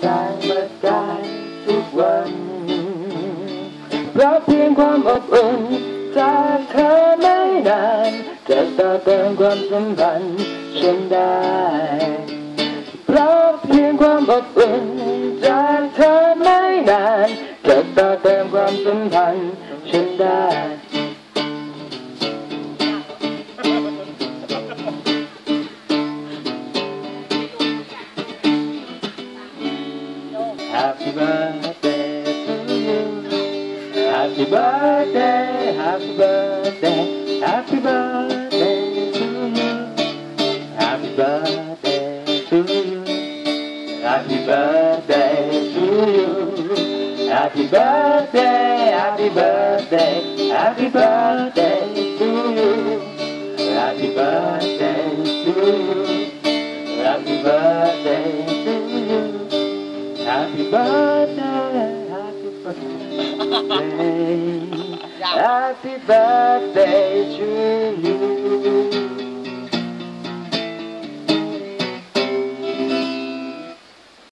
สางเบิดกายทุกวันเพราะเพียงความอบอุ่นจากเธอไม่นานจะต่อเติมความสัมพันธ์ฉันได้เพราะเพียงความอบอุ่นจากเธอไม่นานจะต่อเติมความสัมพันธ์ฉันได้ Happy birthday to you Happy birthday Happy birthday Happy birthday to you Happy birthday to you Happy birthday to you Happy birthday Happy birthday Happy birthday to you Happy birthday to you Happy birthday to you Happy birthday Happy birthday Happy birthday to you